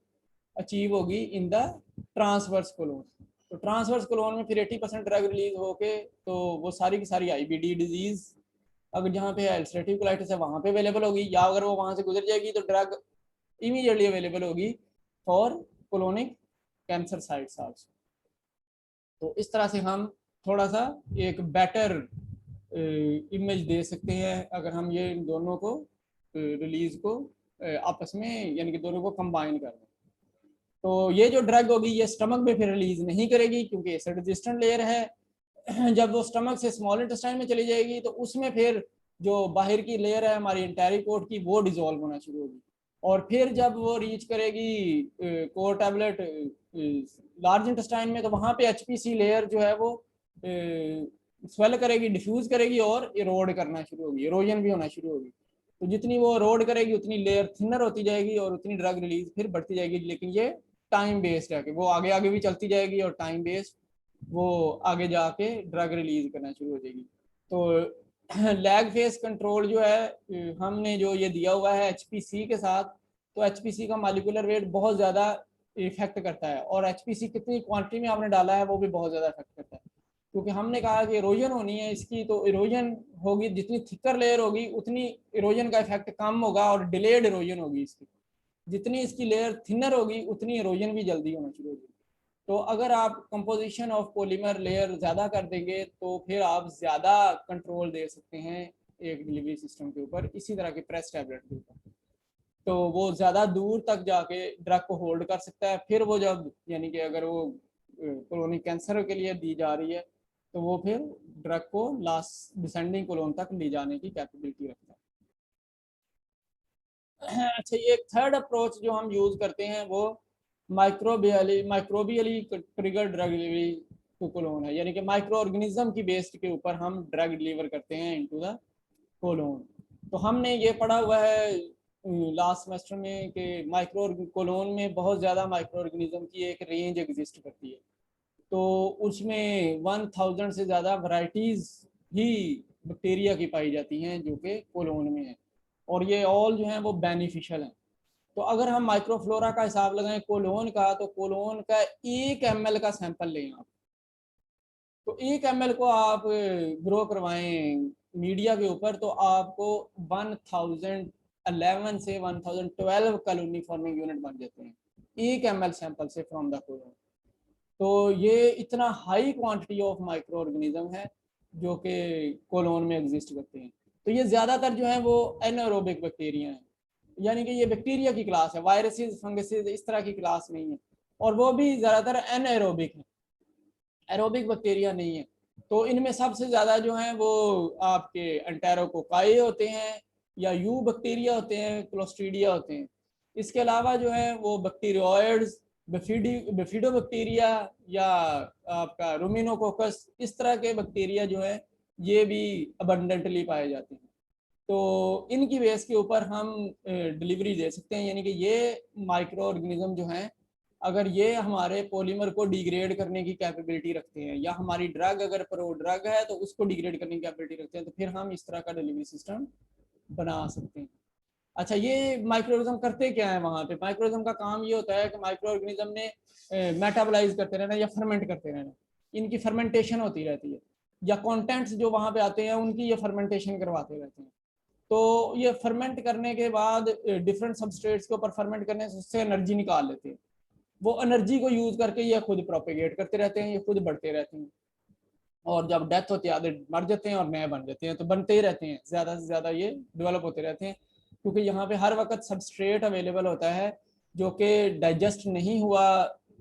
अचीव होगी इन द ट्रांसवर्स कोलोन। तो ट्रांसवर्स कोलोन में फिर 80% ड्रग रिलीज होके तो वो सारी की सारी आईबीडी डिजीज, अगर जहाँ पे अल्सरेटिव कोलाइटिस है वहां पे अवेलेबल होगी, या अगर वो वहां से गुजर जाएगी तो ड्रग इमीडिएटली अवेलेबल होगी for colonic cancer sites also. तो इस तरह से हम थोड़ा सा एक बेटर इमेज दे सकते हैं अगर हम ये इन दोनों को रिलीज को आपस में यानी कि दोनों को कंबाइन कर दें। तो ये जो ड्रग होगी ये स्टमक में फिर रिलीज नहीं करेगी क्योंकि एसिड रेजिस्टेंट लेयर है। जब वो स्टमक से स्मॉल इंटेस्टाइन में चली जाएगी तो उसमें फिर जो बाहर की लेयर है हमारी एंटेरिक कोट की वो डिसॉल्व होना शुरू होगी, और फिर जब वो रीच करेगी कोर टैबलेट लार्ज इंटेस्टाइन में, तो वहां पे एचपीसी लेयर जो है वो स्वेल करेगी, डिफ्यूज करेगी और इरोड करना शुरू होगी, इरोजन भी होना शुरू होगी। तो जितनी वो इरोड करेगी उतनी लेयर थिनर होती जाएगी और उतनी ड्रग रिलीज फिर बढ़ती जाएगी, लेकिन ये टाइम बेस्ड है कि वो आगे आगे भी चलती जाएगी और टाइम बेस्ड वो आगे जाके ड्रग रिलीज करना शुरू हो जाएगी। तो लैग फेस कंट्रोल जो है हमने जो ये दिया हुआ है एचपीसी के साथ, तो एचपीसी का मॉलिक्यूलर वेट बहुत ज़्यादा इफेक्ट करता है, और एचपीसी कितनी क्वांटिटी में आपने डाला है वो भी बहुत ज़्यादा इफेक्ट करता है, क्योंकि हमने कहा कि इरोजन होनी है इसकी, तो इरोजन होगी, जितनी थिकर लेयर होगी उतनी इरोजन का इफेक्ट कम होगा और डिलेड इरोजन होगी इसकी, जितनी इसकी लेयर थिनर होगी उतनी इरोजन भी जल्दी होना शुरू होगी। तो अगर आप कंपोजिशन ऑफ पॉलीमर लेयर ज़्यादा कर देंगे तो फिर आप ज़्यादा कंट्रोल दे सकते हैं एक डिलीवरी सिस्टम के ऊपर, इसी तरह के प्रेस टैबलेट के ऊपर, तो वो ज़्यादा दूर तक जाके ड्रग को होल्ड कर सकता है। फिर वो जब यानी कि अगर वो कोलोनिक कैंसर के लिए दी जा रही है तो वो फिर ड्रग को लास्ट डिसेंडिंग कोलोन तक ले जाने की कैपेबिलिटी रखता है। अच्छा, ये एक थर्ड अप्रोच जो हम यूज़ करते हैं वो microbially trigger drug delivery to colon है, यानी कि माइक्रो ऑर्गेनिज्म की बेस्ड के ऊपर हम ड्रग डिलीवर करते हैं इनटू द कोलोन। तो हमने ये पढ़ा हुआ है लास्ट सेमेस्टर में कि माइक्रो कोलोन में बहुत ज़्यादा माइक्रो ऑर्गेनिज्म की एक रेंज एग्जिस्ट करती है, तो उसमें 1000 से ज़्यादा वैरायटीज़ ही बैक्टीरिया की पाई जाती हैं जो कि कोलोन में है, और ये ऑल जो हैं वो बेनिफिशियल हैं। तो अगर हम माइक्रोफ्लोरा का हिसाब लगाएं कोलोन का, तो कोलोन का 1 ml का सैंपल लें आप, तो 1 ml को आप ग्रो करवाएं मीडिया के ऊपर, तो आपको 1011 से 1012 कॉलोनी फॉर्मिंग यूनिट बन जाते हैं। 1 ml सैंपल से फ्रॉम द कोलोन। तो ये इतना high quantity of micro organism है जो कि कोलोन में एग्जिस्ट करते हैं। तो ये ज़्यादातर जो है वो एनारोबिक बैक्टीरिया हैं, यानी कि ये बैक्टीरिया की क्लास है, वायरसेस फंगसेस इस तरह की क्लास नहीं है, और वो भी ज़्यादातर एनारोबिक है, एरोबिक बैक्टीरिया नहीं है। तो इनमें सबसे ज़्यादा जो है वो आपके एंटेरोकोकाई होते हैं, या यू बैक्टीरिया होते हैं, क्लोस्ट्रीडिया होते हैं। इसके अलावा जो है वो बैक्टीरियोइड्स, बेफिडो बैक्टीरिया, या आपका रूमिनोकोकस, इस तरह के बैक्टीरिया जो है ये भी अबंडेंटली पाए जाते हैं। तो इनकी बेस के ऊपर हम डिलीवरी दे सकते हैं, यानी कि ये माइक्रो ऑर्गेनिज्म जो हैं अगर ये हमारे पॉलीमर को डिग्रेड करने की कैपेबिलिटी रखते हैं, या हमारी ड्रग अगर प्रो ड्रग है तो उसको डिग्रेड करने की कैपेबिलिटी रखते हैं, तो फिर हम इस तरह का डिलीवरी सिस्टम बना सकते हैं। अच्छा, ये माइक्रो ऑर्गेनिज्म करते क्या है वहाँ पे? माइक्रो ऑर्गेनिज्म का काम ये होता है कि माइक्रो ऑर्गेनिज्म ने मेटाबोलाइज करते रहना या फर्मेंट करते रहना, इनकी फर्मेंटेशन होती रहती है, या कॉन्टेंट्स जो वहाँ पे आते हैं उनकी ये फर्मेंटेशन करवाते रहते हैं। तो ये फर्मेंट करने के बाद डिफरेंट सबस्ट्रेट्स के ऊपर फर्मेंट करने से उससे एनर्जी निकाल लेते हैं। वो एनर्जी को यूज करके ये खुद प्रोपेगेट करते रहते हैं, ये खुद बढ़ते रहते हैं, और जब डेथ होती है आधे मर जाते हैं और नए बन जाते हैं। तो बनते ही रहते हैं, ज़्यादा से ज़्यादा ये डेवलप होते रहते हैं, क्योंकि यहाँ पे हर वक्त सबस्ट्रेट अवेलेबल होता है जो कि डाइजेस्ट नहीं हुआ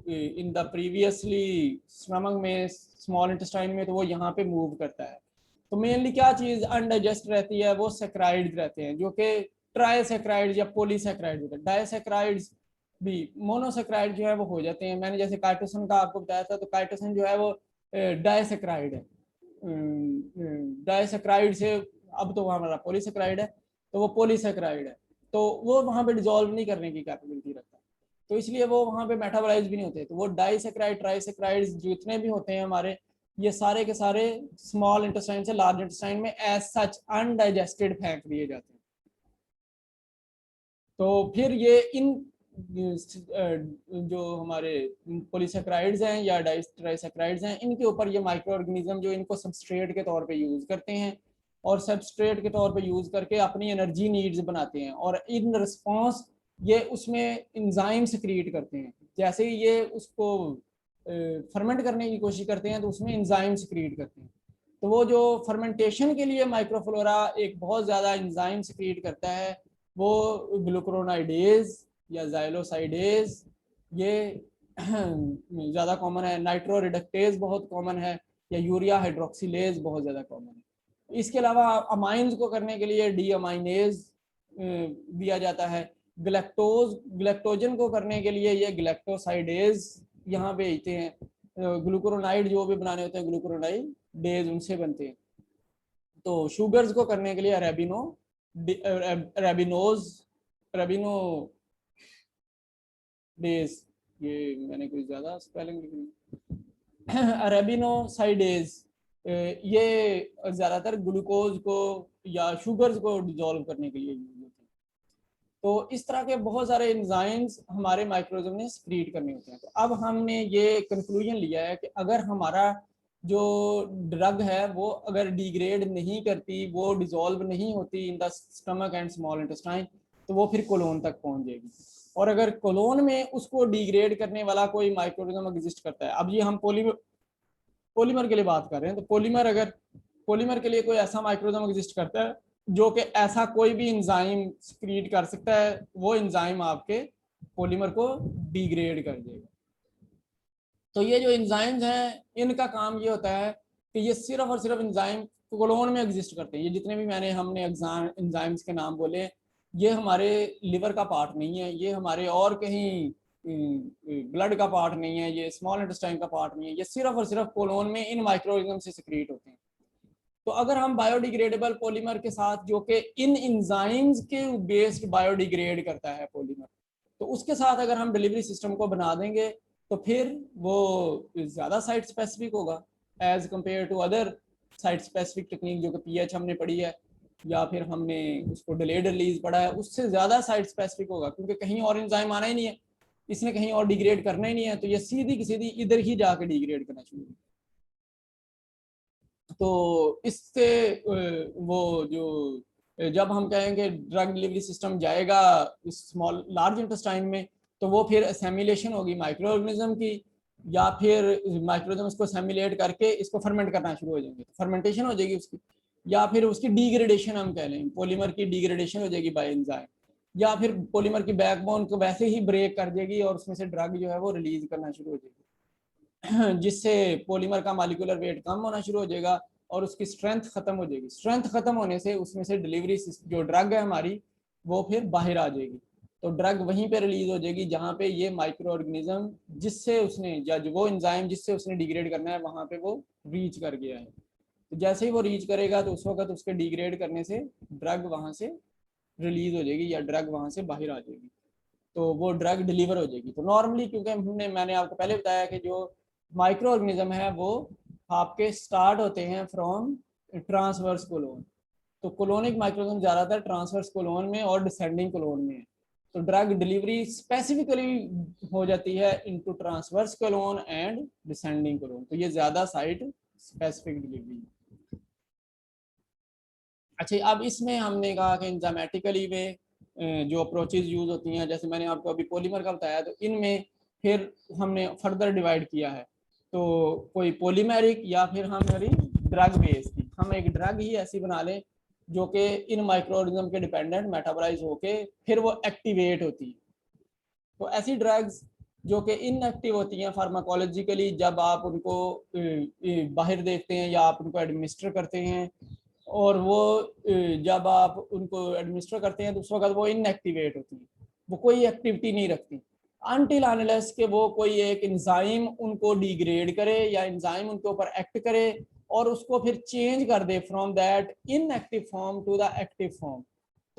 इन द प्रीवियसली स्टमक में, स्मॉल इंटेस्टाइन में, तो वो यहाँ पे मूव करता है। तो मेनली क्या चीज़ अनडाइजेस्ट रहती है? वो सेक्राइड्स रहते हैं, जो कि ट्राइसेक्राइड्स या पॉलीसेक्राइड्स होते हैं। डाइसेक्राइड्स भी, मोनोसेक्राइड जो है वो हो जाते हैं। मैंने जैसे काइटोसन का आपको बताया था, तो काइटोसन जो है वो डाइसेक्राइड है। डाइसेक्राइड से अब तो हमारा पॉलीसेक्राइड है, तो वो पॉलीसेक्राइड है, तो वो वहाँ पे डिजोल्व नहीं करने की कैपेबिलिटी रखता, तो इसलिए वो वहाँ पे मेटाबोलाइज भी नहीं होते। तो वो डाइसेक्राइड, ट्राइसेक्राइड्स जितने भी होते हैं हमारे, ये सारे के सारे स्मॉल इंटेस्टाइन से लार्ज इंटेस्टाइन में एज सच अनडाइजेस्टेड फेंक दिए जाते हैं। तो फिर ये इन जो हमारे पॉलीसेक्राइड्स हैं या ट्राइसेक्राइड्स हैं, इनके ऊपर ये माइक्रो ऑर्गेनिज्म जो इनको सबस्ट्रेट के तौर पे यूज करते हैं, और सबस्ट्रेट के तौर पे यूज करके अपनी एनर्जी नीड्स बनाते हैं, और इन रिस्पॉन्स ये उसमें एंजाइम्स क्रिएट करते हैं। जैसे ही ये उसको फर्मेंट करने की कोशिश करते हैं तो उसमें एंजाइम्स क्रिएट करते हैं। तो वो जो फर्मेंटेशन के लिए माइक्रोफ्लोरा एक बहुत ज़्यादा एंजाइम्स क्रिएट करता है, वो ग्लूकुरोनाइडेज या जाइलोसाइडेज, ये ज़्यादा कॉमन है। नाइट्रो रिडक्टेज बहुत कॉमन है, या यूरिया हाइड्रोक्सिलेज बहुत ज़्यादा कॉमन है। इसके अलावा अमाइंस को करने के लिए डी अमाइनेज दिया जाता है। ग्लैक्टोजन को करने के लिए ये ग्लैक्टोसाइडेज यहाँ पे आते हैं। ग्लूकुरोनाइड जो भी बनाने होते हैं, ग्लूकुरोनाइड डेज उनसे बनते हैं। तो शुगर्स को करने के लिए रेबिनो डेज, ये मैंने कुछ ज़्यादा स्पेलिंग लिखी। अरेबिनोसाइडेज, ये ज़्यादातर ग्लूकोज को या शुगर्स को डिजोल्व करने के लिए यूज होते हैं। तो इस तरह के बहुत सारे एंजाइम्स हमारे माइक्रोऑर्गेनिज्म ने सक्रीट करने होते हैं। तो अब हमने ये कंक्लूजन लिया है कि अगर हमारा जो ड्रग है वो अगर डिग्रेड नहीं करती, वो डिजोल्व नहीं होती in the stomach and small intestine, तो वो फिर कोलोन तक पहुंच जाएगी। और अगर कोलोन में उसको डिग्रेड करने वाला कोई माइक्रोऑर्गेनिज्म एग्जिस्ट करता है, अब ये हम पॉलीमर के लिए बात कर रहे हैं, तो पॉलीमर के लिए कोई ऐसा माइक्रोऑर्गेनिज्म एग्जिस्ट करता है जो कि ऐसा कोई भी एंजाइम क्रिएट कर सकता है, वो एंजाइम आपके पॉलीमर को डिग्रेड कर देगा। तो ये जो एंजाइम्स हैं इनका काम ये होता है कि ये सिर्फ और सिर्फ एंजाइम कोलोन में एग्जिस्ट करते हैं। ये जितने भी हमने एंजाइम्स के नाम बोले, ये हमारे लिवर का पार्ट नहीं है, ये हमारे और कहीं ब्लड का पार्ट नहीं है, ये स्मॉल इंटेस्टाइन का पार्ट नहीं है, ये सिर्फ और सिर्फ कोलोन में इन माइक्रोऑर्गेनिज्म से सिक्रीट होते हैं। तो अगर हम बायोडिग्रेडेबल पॉलीमर के साथ, जो कि इन एंजाइम्स के बेस्ड बायोडिग्रेड करता है पॉलीमर, तो उसके साथ अगर हम डिलीवरी सिस्टम को बना देंगे तो फिर वो ज़्यादा साइट स्पेसिफिक होगा as compare to other site specific technique जो कि पीएच हमने पढ़ी है, या फिर हमने उसको डिलेड रिलीज पढ़ा है, उससे ज़्यादा साइट स्पेसिफिक होगा, क्योंकि कहीं और एंजाइम आना ही नहीं है, इसने कहीं और डिग्रेड करना ही नहीं है, तो ये सीधी की सीधी इधर ही जाके डिग्रेड करना शुरू। तो इससे वो जो जब हम कहेंगे ड्रग डिलीवरी सिस्टम जाएगा स्मॉल लार्ज इंटेस्टाइन में, तो वो फिर असेमिलेशन होगी माइक्रो ऑर्गेनिज्म की, या फिर माइक्रो ऑर्गेनिज्म इसको असेमिलेट करके इसको फर्मेंट करना शुरू हो जाएंगे, फर्मेंटेशन हो जाएगी उसकी, या फिर उसकी डिग्रेडेशन हम कह लें, पॉलीमर की डिग्रेडेशन हो जाएगी बाय एंजाइम, या फिर पॉलीमर की बैकबोन को वैसे ही ब्रेक कर देगी और उसमें से ड्रग जो है वो रिलीज करना शुरू हो जाएगी जिससे पॉलीमर का मॉलिक्यूलर वेट कम होना शुरू हो जाएगा और उसकी स्ट्रेंथ खत्म हो जाएगी। स्ट्रेंथ खत्म होने से उसमें से डिलीवरी जो ड्रग है हमारी वो फिर बाहर आ जाएगी। तो ड्रग वहीं पे रिलीज हो जाएगी जहाँ पे ये माइक्रो ऑर्गेनिज्म जिससे उसने या जो वो एंजाइम जिससे उसने डिग्रेड करना है वहाँ पे वो रीच कर गया है। तो जैसे ही वो रीच करेगा तो उस वक्त उसके डिग्रेड करने से ड्रग वहाँ से रिलीज हो जाएगी या ड्रग वहाँ से बाहर आ जाएगी, तो वो ड्रग डिलीवर हो जाएगी। तो नॉर्मली क्योंकि मैंने आपको पहले बताया कि जो माइक्रो ऑर्गेनिज्म है वो आपके स्टार्ट होते हैं फ्रॉम ट्रांसवर्स कोलोन। तो कोलोनिक माइक्रोऑर्गेनिज्म ज़्यादातर ट्रांसवर्स कोलोन में और डिसेंडिंग कोलोन में है। तो ड्रग डिलीवरी स्पेसिफिकली हो जाती है into transverse colon and descending colon. तो ये ज़्यादा साइट स्पेसिफिक डिलीवरी। अच्छा, अब इसमें हमने कहा कि एंजाइमेटिकली वे जो अप्रोचेज यूज होती हैं, जैसे मैंने आपको अभी पॉलीमर का बताया, तो इनमें फिर हमने फर्दर डिवाइड किया है। तो कोई पॉलीमेरिक या फिर हमारी ड्रग बेस्ड, हम एक ड्रग ही ऐसी बना लें जो कि इन माइक्रो ऑर्गेनिज्म के डिपेंडेंट मेटाबोलाइज होके फिर वो एक्टिवेट होती है। तो ऐसी ड्रग्स जो कि इनएक्टिव होती हैं फार्माकोलॉजिकली, जब आप उनको बाहर देखते हैं या आप उनको एडमिनिस्टर करते हैं, और वो जब आप उनको एडमिनिस्टर करते हैं तो उस वक्त वो इनएक्टिवेट होती है, वो कोई एक्टिविटी नहीं रखती अनटिल अनलेस के वो कोई एक एंजाइम उनको डिग्रेड करे या एंजाइम उनके ऊपर एक्ट करे और उसको फिर चेंज कर दे from that inactive form to the active form.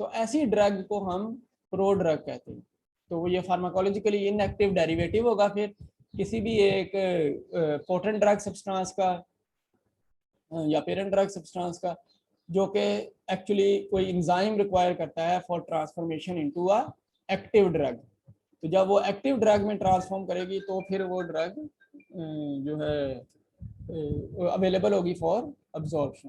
तो ऐसी ड्रग को हम प्रो ड्रग कहते हैं। तो ये फार्माकोलॉजिकली इनएक्टिव डेरिवेटिव होगा फिर किसी भी एक पोटेंट ड्रग सब्सटेंस का या पेरेंट ड्रग सब्सटेंस का, जो कि एक्चुअली कोई एंजाइम रिक्वायर करता है for transformation into a active drug. तो जब वो एक्टिव ड्रग में ट्रांसफॉर्म करेगी तो फिर वो ड्रग जो है अवेलेबल होगी फॉर अब्जॉर्प्शन।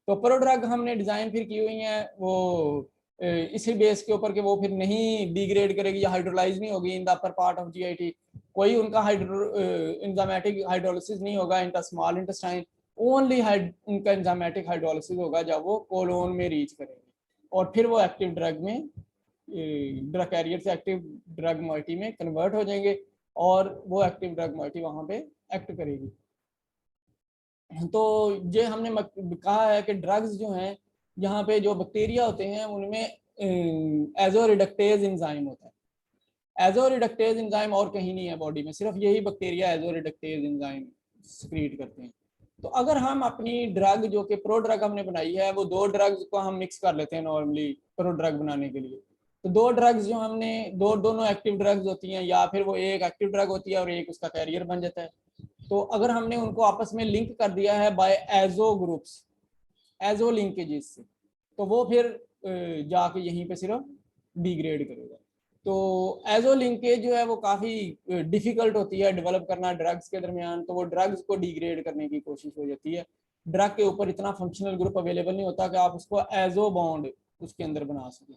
तो प्रो ड्रग हमने डिज़ाइन फिर की हुई है वो इसी बेस के ऊपर कि वो फिर नहीं डिग्रेड करेगी या हाइड्रोलाइज नहीं होगी in the upper part of GIT. कोई उनका एंजाइमेटिक हाइड्रोलिसिस नहीं होगा in the small intestine, only उनका एंजाइमेटिक हाइड्रोलिसिस होगा जब वो कोलोन में रीच करेंगे और फिर वो एक्टिव ड्रग में ड्रग कैरियर से एक्टिव ड्रग मॉइटी में कन्वर्ट हो जाएंगे और वो एक्टिव ड्रग मॉइटी वहाँ पे एक्ट करेगी। तो ये हमने कहा है कि ड्रग्स जो हैं यहाँ पे जो बैक्टीरिया होते हैं उनमें एजो रिडक्टेज एंजाइम होता है। एजो रिडक्टेज एंजाइम और कहीं नहीं है बॉडी में, सिर्फ यही bacteria azo reductase enzyme secrete करते हैं। तो अगर हम अपनी ड्रग जो कि प्रो ड्रग हमने बनाई है वो दो ड्रग्स को हम मिक्स कर लेते हैं नॉर्मली प्रो ड्रग बनाने के लिए। तो दो ड्रग्स जो हमने दोनों एक्टिव ड्रग्स होती हैं या फिर वो एक एक्टिव ड्रग होती है और एक उसका कैरियर बन जाता है। तो अगर हमने उनको आपस में लिंक कर दिया है by azo groups, azo linkages से, तो वो फिर जाके यहीं पे सिर्फ डिग्रेड करेगा। तो एजो लिंकेज जो है वो काफ़ी डिफिकल्ट होती है डेवलप करना ड्रग्स के दरमियान, तो वो ड्रग्स को डिग्रेड करने की कोशिश हो जाती है। ड्रग के ऊपर इतना फंक्शनल ग्रुप अवेलेबल नहीं होता कि आप उसको एजो बॉन्ड उसके अंदर बना सकें।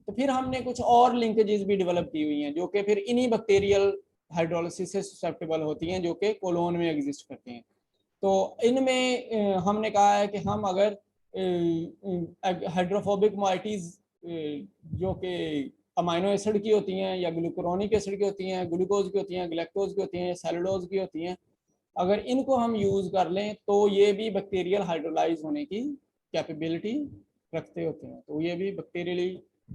तो फिर हमने कुछ और लिंकेजेस भी डेवलप की हुई हैं जो कि फिर इन्हीं बैक्टीरियल हाइड्रोलिसिस से ससेप्टेबल होती हैं जो कि कोलोन में एग्जिस्ट करती हैं। तो इनमें हमने कहा है कि हम अगर हाइड्रोफोबिक मॉइटीज जो कि अमाइनो एसिड की होती हैं या ग्लूकुरोनिक एसिड की होती हैं, ग्लूकोज की होती हैं, ग्लैक्टोज की होती हैं, सेलुलोज की होती हैं, अगर इनको हम यूज़ कर लें तो ये भी बैक्टीरियल हाइड्रोलाइज होने की कैपेबिलिटी रखते होते हैं। तो ये भी बैक्टीरियली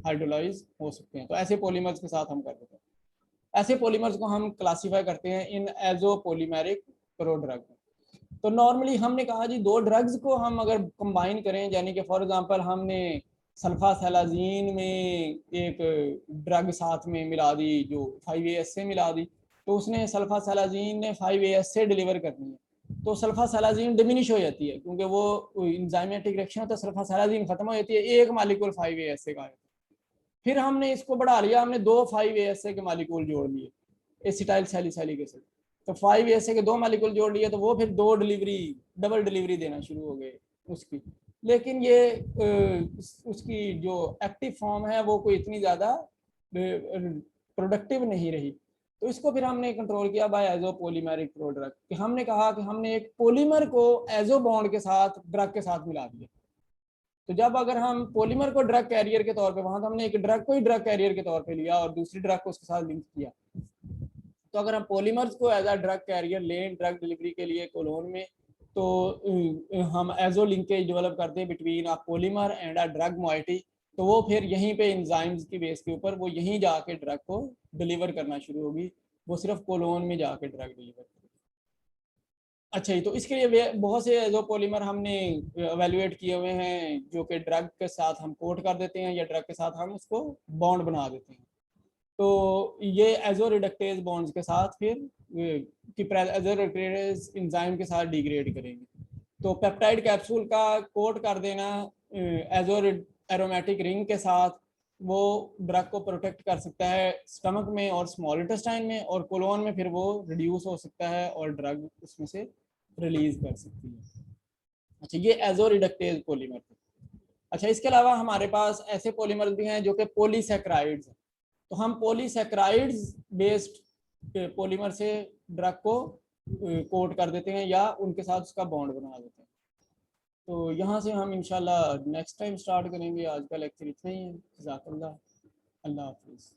हाइड्रोलाइज हो सकते हैं। तो ऐसे पॉलीमर्स के साथ हम कर देते हैं। ऐसे पॉलीमर्स को हम क्लासीफाई करते हैं इन एजो पॉलीमेरिक प्रोड्रग। तो नॉर्मली हमने कहा जी दो ड्रग्स को हम अगर कंबाइन करें, यानी कि फॉर एग्जांपल हमने सल्फासेलाजीन में एक ड्रग साथ में मिला दी जो 5AS से मिला दी, तो उसने सल्फासेलाजीन ने 5AS से डिलीवर करनी है, तो सल्फासेलाजीन डिमिनिश हो जाती है क्योंकि वो एंजाइमेटिक रिएक्शन होता है, सल्फासेलाजीन खत्म हो जाती है, एक मालिक्यूल 5AS से का। फिर हमने इसको बढ़ा लिया, हमने दो 5AS के मालिक्यूल जोड़ लिए एसिटाइल सैलिसाइलिक एसिड, तो 5AS के दो मालिक्यूल जोड़ लिए तो वो फिर दो डिलीवरी डबल डिलीवरी देना शुरू हो गए उसकी। लेकिन ये उसकी जो एक्टिव फॉर्म है वो कोई इतनी ज़्यादा प्रोडक्टिव नहीं रही, तो इसको फिर हमने कंट्रोल किया बाय एजो पॉलीमेरिक प्रोडक्ट, कि हमने कहा कि हमने एक पॉलीमर को एजो बॉन्ड के साथ ड्रग के साथ मिला दिया। तो जब अगर हम पॉलीमर को ड्रग कैरियर के तौर पे, वहां तो हमने एक ड्रग को ही ड्रग कैरियर के तौर पे लिया और दूसरी ड्रग को उसके साथ लिंक किया। तो अगर हम पॉलीमर्स को एज अ ड्रग कैरियर लें ड्रग डिलीवरी के लिए कोलोन में, तो हम एजो लिंकेज डेवलप करते हैं between a polymer and a drug moiety. तो वो फिर यहीं पे एंजाइम्स की बेस के ऊपर वो यहीं जाके ड्रग को डिलीवर करना शुरू होगी, वो सिर्फ कोलोन में जाके ड्रग डिलीवर करेगी। अच्छा जी, तो इसके लिए बहुत से एजो पॉलीमर हमने एवेल्युएट किए हुए हैं जो कि ड्रग के साथ हम कोट कर देते हैं या ड्रग के साथ हम उसको बॉन्ड बना देते हैं। तो ये एजो रिडक्टेज बॉन्ड्स के साथ फिर एजो रिडक्टेज एंजाइम के साथ डिग्रेड करेंगे। तो पेप्टाइड कैप्सूल का कोट कर देना एजो एरोमेटिक रिंग के साथ वो ड्रग को प्रोटेक्ट कर सकता है स्टमक में और स्मॉल इंटेस्टाइन में, और कोलोन में फिर वो रिड्यूस हो सकता है और ड्रग उसमें से रिलीज कर सकती है। अच्छा, ये एजो रिडक्टेज पॉलीमर। अच्छा, इसके अलावा हमारे पास ऐसे पॉलीमर भी हैं जो कि पॉलीसैकेराइड्स हैं। तो हम पॉलीसैकेराइड्स बेस्ड पॉलीमर से ड्रग को कोट कर देते हैं या उनके साथ उसका बॉन्ड बना देते हैं। तो यहाँ से हम इंशाल्लाह नेक्स्ट टाइम स्टार्ट करेंगे। आज का लेक्चर इतना ही है। जज़ाकल्लाह, अल्लाह हाफिज़।